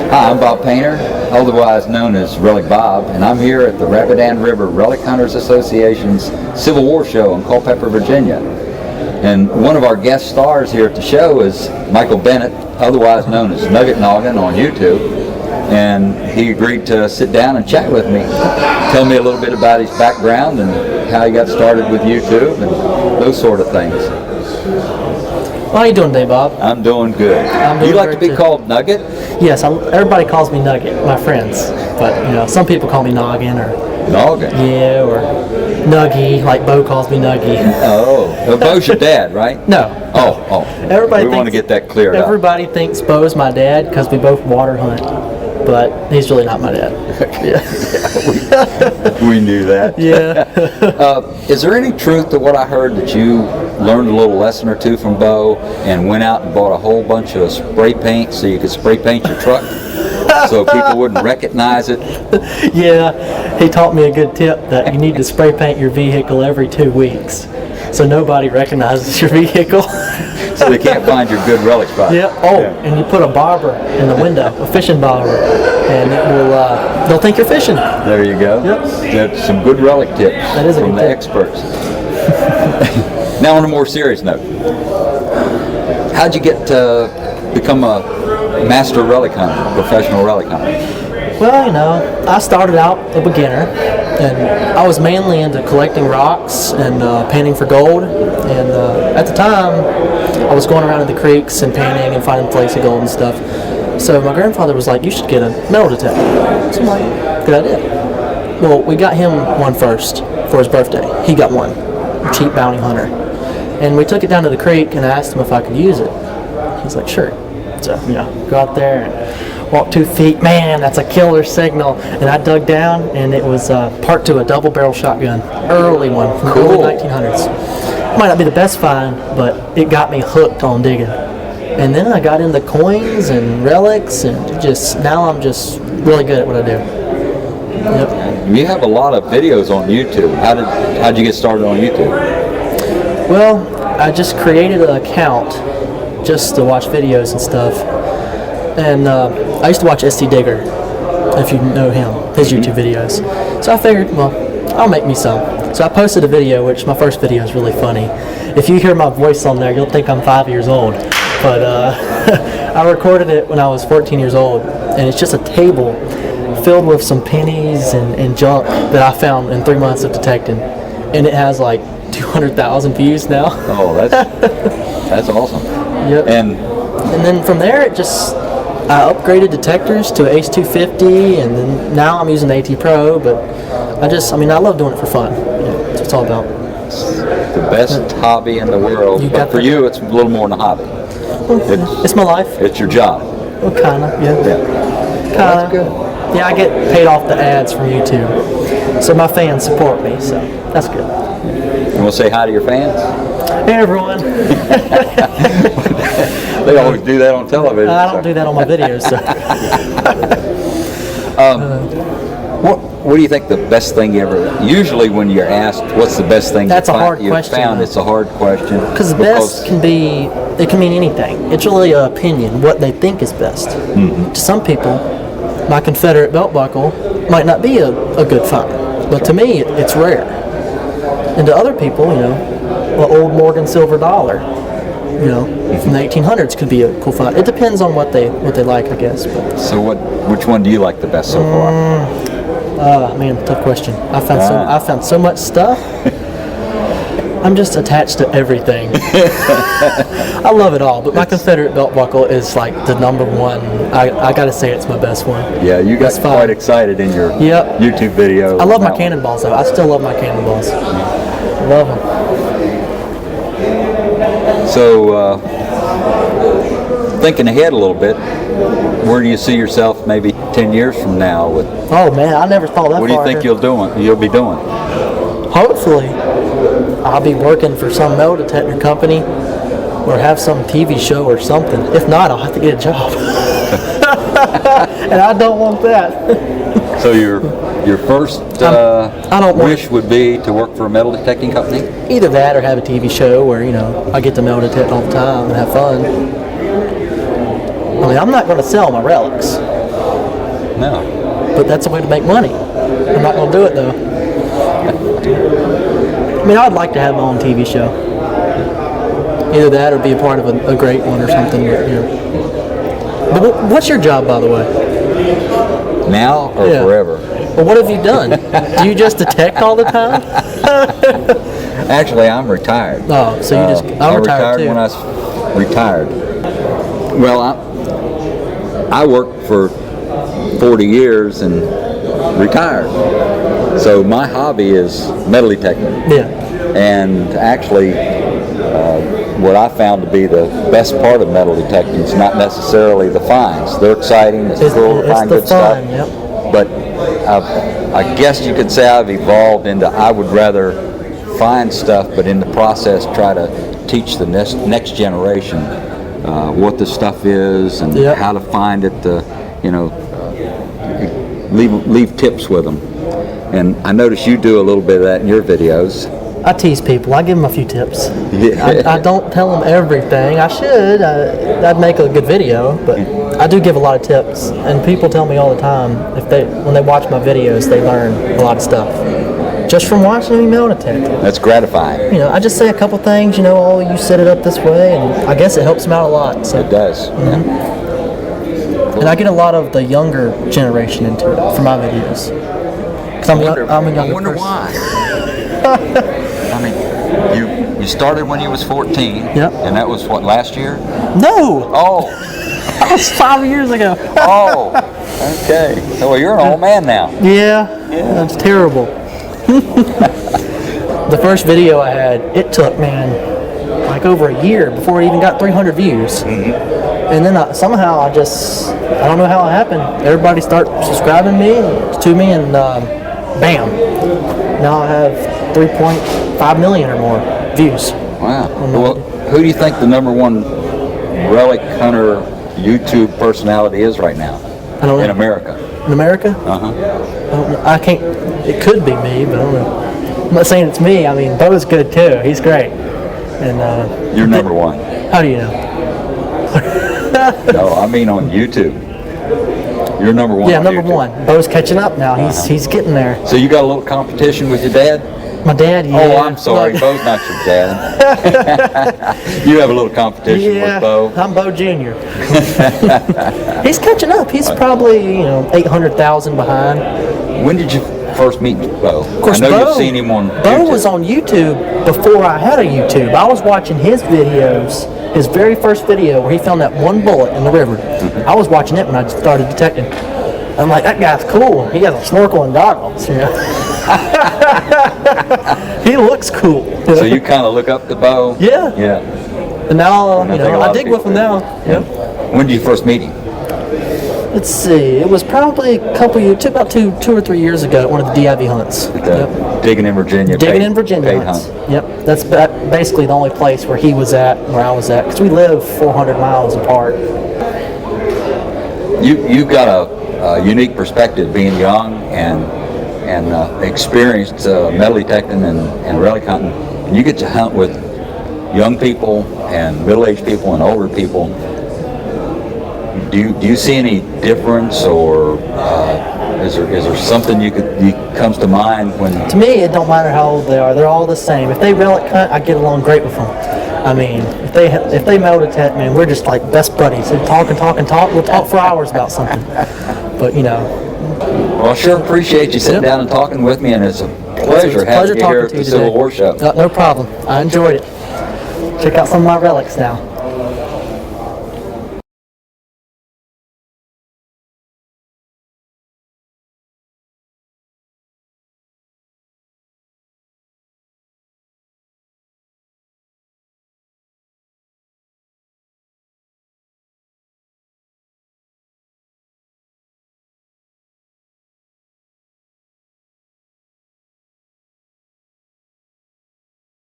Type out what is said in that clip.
Hi, I'm Bob Painter, otherwise known as Relic Bob, and I'm here at the Rapidan River Relic Hunters Association's Civil War Show in Culpeper, Virginia. And one of our guest stars here at the show is Michael Bennett, otherwise known as Nugget Noggin on YouTube. And he agreed to sit down and chat with me, tell me a little bit about his background and how he got started with YouTube and those sort of things. How you doing today, Bob? I'm doing good. You like to be called Nugget? Yes, everybody calls me Nugget, my friends. But, some people call me Noggin or... Noggin? Yeah, or Nuggy, like Bo calls me Nuggy. Oh, Bo's your dad, right? No. Oh. Everybody we want to get that cleared up. Everybody thinks Bo's my dad because we both water hunt. But he's really not my dad. Yeah. we knew that. Yeah. Is there any truth to what I heard that you learned a little lesson or two from Bo and went out and bought a whole bunch of spray paint so you could spray paint your truck so people wouldn't recognize it? Yeah, he taught me a good tip that you need to spray paint your vehicle every 2 weeks so nobody recognizes your vehicle. So they can't find your good relic spot. Yeah. And you put a bobber in the window, a fishing bobber, and it will. They'll think you're fishing. There you go. Yep. That's some good relic tips from the experts. Now on a more serious note, how'd you get to become a master relic hunter, professional relic hunter? Well, I started out a beginner, and I was mainly into collecting rocks and painting for gold. And at the time, I was going around in the creeks and painting and finding flakes of gold and stuff. So my grandfather was like, "You should get a metal detector." So I'm like, "Good idea." Well, we got him one first for his birthday. He got one, a cheap bounty hunter. And we took it down to the creek and I asked him if I could use it. He's like, "Sure." So, go out there and walk 2 feet. Man, that's a killer signal. And I dug down, and it was part to a double-barrel shotgun, early one from the early 1900s. Might not be the best find, but it got me hooked on digging. And then I got into coins and relics, and now I'm just really good at what I do. Yep. You have a lot of videos on YouTube. How'd you get started on YouTube? Well, I just created an account just to watch videos and stuff. And I used to watch ST Digger, if you know him, his YouTube videos. So I figured, well, I'll make me some. So I posted a video, which my first video is really funny. If you hear my voice on there, you'll think I'm 5 years old. But I recorded it when I was 14 years old. And it's just a table filled with some pennies and junk that I found in 3 months of detecting. And it has like 200,000 views now. Oh, that's awesome. Yep. And then from there, I upgraded detectors to Ace 250, and then now I'm using AT Pro. But I love doing it for fun. That's what it's all about. The best hobby in the world. But for you, it's a little more than a hobby. It's my life. It's your job. Well, kinda, yeah. Well, that's good. Yeah, I get paid off the ads from YouTube, so my fans support me. So that's good. You want to say hi to your fans? Hey, everyone. They always do that on television. I don't do that on my videos. So. What do you think the best thing you ever? Usually, when you're asked what's the best thing that's you a hard question, found, it's a hard question. Because the best it can mean anything. It's really an opinion, what they think is best. Mm-hmm. To some people, my Confederate belt buckle might not be a good find, but to me, it's rare. And to other people, an old Morgan silver dollar, from the 1800s could be a cool find. It depends on what they like, I guess. But. So which one do you like the best so far? Man, tough question. I found so much stuff. I'm just attached to everything. I love it all, but my Confederate belt buckle is like the number one. I gotta say it's my best one. Yeah, you got quite excited in your YouTube video. I love my cannonballs though. I still love my cannonballs. Love them. So, thinking ahead a little bit, where do you see yourself maybe 10 years from now? Oh man, I never thought that far. What do you think you'll be doing? Hopefully, I'll be working for some metal detector company or have some TV show or something. If not, I'll have to get a job. And I don't want that. So your first wish would be to work for a metal detecting company? Either that or have a TV show where, I get to metal detect all the time and have fun. I mean, I'm not going to sell my relics. No. But that's a way to make money. I'm not going to do it though. I mean, I'd like to have my own TV show. Either that or be a part of a great one or something. But what's your job, by the way? Now or Yeah. forever? Well, what have you done? Do you just detect all the time? Actually, I'm retired. Oh, so you just... I I'm retired too. when I was retired. Well, I worked for 40 years and retired. So my hobby is metal detecting. Yeah. And actually, what I found to be the best part of metal detecting is not necessarily the finds. They're exciting. It's cool to find the good stuff. fun, yep. But I guess you could say I've evolved into I would rather find stuff, but in the process try to teach the next generation what the stuff is and Yep. how to find it. Leave tips with them. And I notice you do a little bit of that in your videos. I tease people. I give them a few tips. Yeah. I don't tell them everything. I should. That'd make a good video, but I do give a lot of tips. And people tell me all the time when they watch my videos, they learn a lot of stuff just from watching me metal detect. That's gratifying. You know, I just say a couple things. You know, oh, you set it up this way, and I guess it helps them out a lot. So. It does. Yeah. And I get a lot of the younger generation into it for my videos. Because I'm a younger wonder person. why. I mean, you started when you was 14. Yep. And that was what, last year? No! Oh. That was 5 years ago. Oh. Okay. So well, you're an old man now. Yeah, that's terrible. The first video I had, it took, man, like over a year before it even got 300 views. Mm-hmm. And then somehow I don't know how it happened. Everybody started subscribing to me, and bam. Now I have 3.5 million or more views. Wow. Well, who do you think the number one relic hunter YouTube personality is right now I don't know. in America? In America? Uh-huh. I can't, it could be me, but I don't know. I'm not saying it's me. I mean, Bo's good too. He's great. And You're number one. How do you know? No, I mean on YouTube. You're number one. Yeah, on number YouTube. one. Bo's catching up now. He's getting there. So you got a little competition with your dad? My dad, yeah. Oh, I'm sorry. Look, Bo's not your dad. You have a little competition yeah, with Bo. I'm Bo Jr. He's catching up. He's probably 800,000 behind. When did you first meet Bo? Of course, I know Bo, you've seen him on Bo YouTube. was on YouTube before I had a YouTube. I was watching his videos, his very first video where he found that one bullet in the river. I was watching it when I started detecting. I'm like, that guy's cool. He has a snorkel and goggles. You know? He looks cool. So you kind of look up to Bo? Yeah. Yeah. And now, I think a lot I of dig with him people- now. Yep. When did you first meet him? Let's see. It was probably a couple years, took about two or 3 years ago at one of the DIV hunts. Yep. Digging in Virginia. Digging in Virginia paid hunts. hunt. Yep. That's basically the only place where he was at, where I was at, because we live 400 miles apart. You've got a unique perspective, being young and experienced metal detecting and relic hunting. And you get to hunt with young people and middle-aged people and older people. Do you see any difference, or is there something comes to mind when? To me, it don't matter how old they are; they're all the same. If they relic hunt, I get along great with them. I mean, if they metal detect, man, we're just like best buddies. We talk. We'll talk for hours about something. But Well, I sure appreciate you sitting down and talking with me, and it's a pleasure having you here at the Civil War Show. No problem. I enjoyed it. Check out some of my relics now.